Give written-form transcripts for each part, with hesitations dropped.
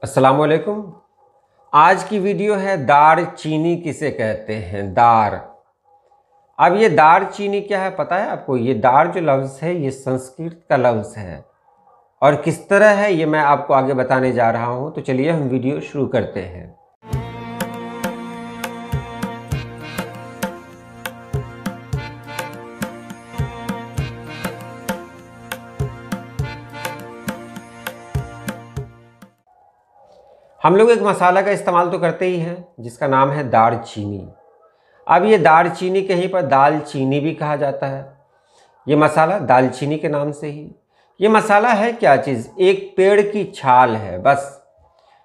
अस्सलाम वालेकुम। आज की वीडियो है दार चीनी किसे कहते हैं। दार। अब ये दार चीनी क्या है पता है आपको? ये दार जो लफ्ज़ है ये संस्कृत का लफ्ज़ है और किस तरह है ये मैं आपको आगे बताने जा रहा हूँ। तो चलिए हम वीडियो शुरू करते हैं। हम लोग एक मसाला का इस्तेमाल तो करते ही हैं जिसका नाम है दार चीनी। अब ये दार चीनी कहीं पर दाल चीनी भी कहा जाता है। ये मसाला दालचीनी के नाम से ही। ये मसाला है क्या चीज़? एक पेड़ की छाल है बस।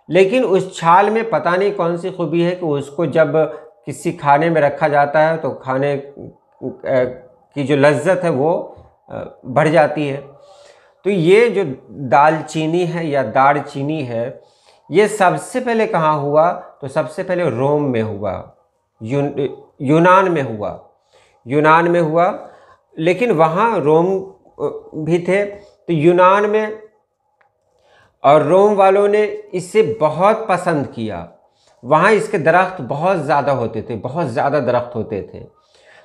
लेकिन उस छाल में पता नहीं कौन सी खूबी है कि उसको जब किसी खाने में रखा जाता है तो खाने की जो लज्जत है वो बढ़ जाती है। तो ये जो दालचीनी है या दार चीनी है ये सबसे पहले कहाँ हुआ? तो सबसे पहले रोम में हुआ, यूनान में हुआ। यूनान में हुआ, लेकिन वहाँ रोम भी थे तो यूनान में और रोम वालों ने इसे बहुत पसंद किया। वहाँ इसके दरख्त बहुत ज़्यादा होते थे, बहुत ज़्यादा दरख्त होते थे।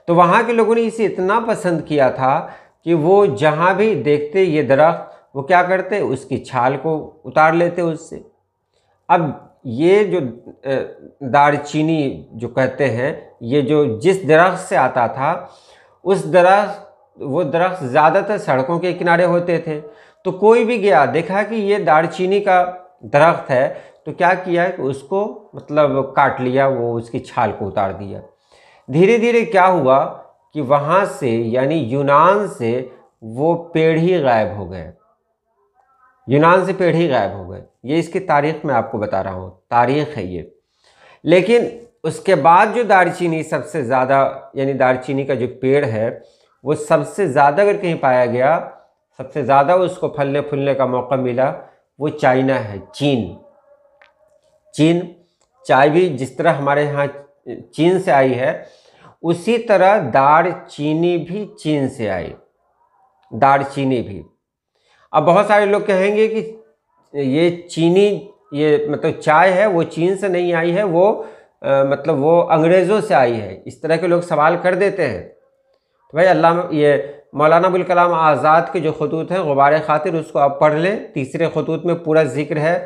तो वहाँ के लोगों ने इसे इतना पसंद किया था कि वो जहाँ भी देखते ये दरख्त वो क्या करते, उसकी छाल को उतार लेते उससे। अब ये जो दारचीनी जो कहते हैं ये जो जिस दरख्त से आता था उस वो दरख्त ज़्यादातर सड़कों के किनारे होते थे। तो कोई भी गया देखा कि ये दारचीनी का दरख्त है तो क्या किया कि उसको मतलब काट लिया, वो उसकी छाल को उतार दिया। धीरे धीरे क्या हुआ कि वहाँ से यानी यूनान से वो पेड़ ही गायब हो गए। यूनान से पेड़ ही गायब हो गए। ये इसकी तारीख़ मैं आपको बता रहा हूँ, तारीख़ है ये। लेकिन उसके बाद जो दारचीनी सबसे ज़्यादा यानी दारचीनी का जो पेड़ है वो सबसे ज़्यादा अगर कहीं पाया गया, सबसे ज़्यादा उसको फलने फूलने का मौका मिला, वो चाइना है, चीन। चाय भी जिस तरह हमारे यहाँ चीन से आई है उसी तरह दारचीनी भी चीन से आई। दारचीनी भी। अब बहुत सारे लोग कहेंगे कि ये चीनी ये मतलब चाय है वो चीन से नहीं आई है, वो मतलब वो अंग्रेज़ों से आई है। इस तरह के लोग सवाल कर देते हैं। तो भाई अल्लाह ये मौलाना अबुल कलाम आज़ाद के जो खतूत हैं गुबार खातिर उसको आप पढ़ लें। तीसरे खतूत में पूरा जिक्र है।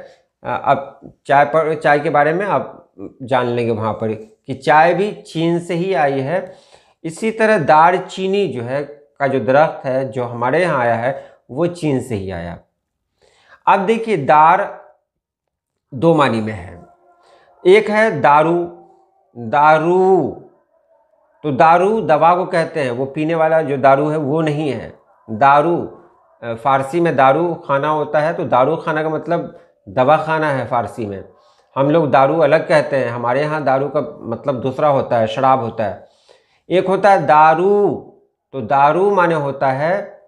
अब चाय के बारे में आप जान लेंगे वहाँ पर कि चाय भी चीन से ही आई है। इसी तरह दारचीनी जो है का जो दरख्त है जो हमारे यहाँ आया है वो चीन से ही आया। अब देखिए दार दो मानी में है। एक है दारू। तो दारू दवा को कहते हैं, वो पीने वाला जो दारू है वो नहीं है। दारू फ़ारसी में दारू खाना होता है, तो दारू खाना का मतलब दवा खाना है फ़ारसी में। हम लोग दारू अलग कहते हैं, हमारे यहाँ दारू का मतलब दूसरा होता है, शराब होता है। एक होता है दारू, तो दारू माने होता है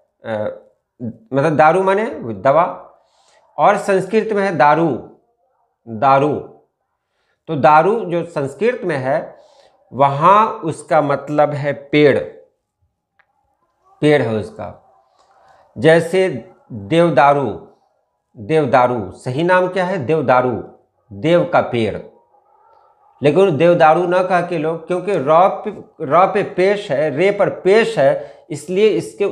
मतलब दारू माने दवा, और संस्कृत में है दारू। तो दारू जो संस्कृत में है वहाँ उसका मतलब है पेड़ है उसका। जैसे देवदारू सही नाम क्या है? देवदारू, देव का पेड़। लेकिन देवदारू ना कह के लोग, क्योंकि रॉ पे पेश है, रे पर पेश है, इसलिए इसके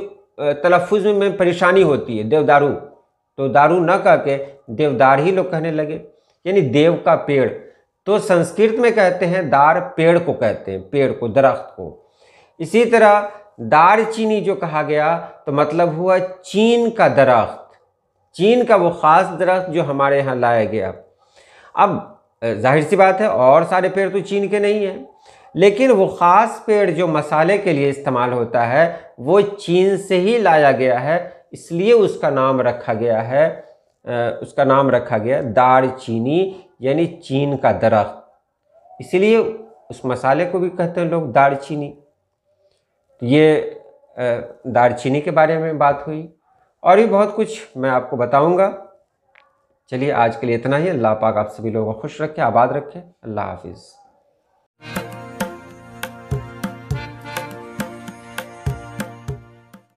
तलफ़ुज़ में परेशानी होती है देवदारू। तो दारू ना कह के देवदार ही लोग कहने लगे, यानी देव का पेड़। तो संस्कृत में कहते हैं दार, पेड़ को कहते हैं, पेड़ को, दरख्त को। इसी तरह दारचीनी जो कहा गया तो मतलब हुआ चीन का दरख्त, चीन का वो ख़ास दरख्त जो हमारे यहाँ लाया गया। अब जाहिर सी बात है और सारे पेड़ तो चीन के नहीं हैं, लेकिन वो ख़ास पेड़ जो मसाले के लिए इस्तेमाल होता है वो चीन से ही लाया गया है, इसलिए उसका नाम रखा गया दारचीनी, यानी चीन का दरख्त। इसलिए उस मसाले को भी कहते हैं लोग दारचीनी। ये दारचीनी के बारे में बात हुई, और भी बहुत कुछ मैं आपको बताऊंगा। चलिए आज के लिए इतना ही। अल्लाह पाक आप सभी लोगों को खुश रखे, आबाद रखे। अल्लाह हाफिज़।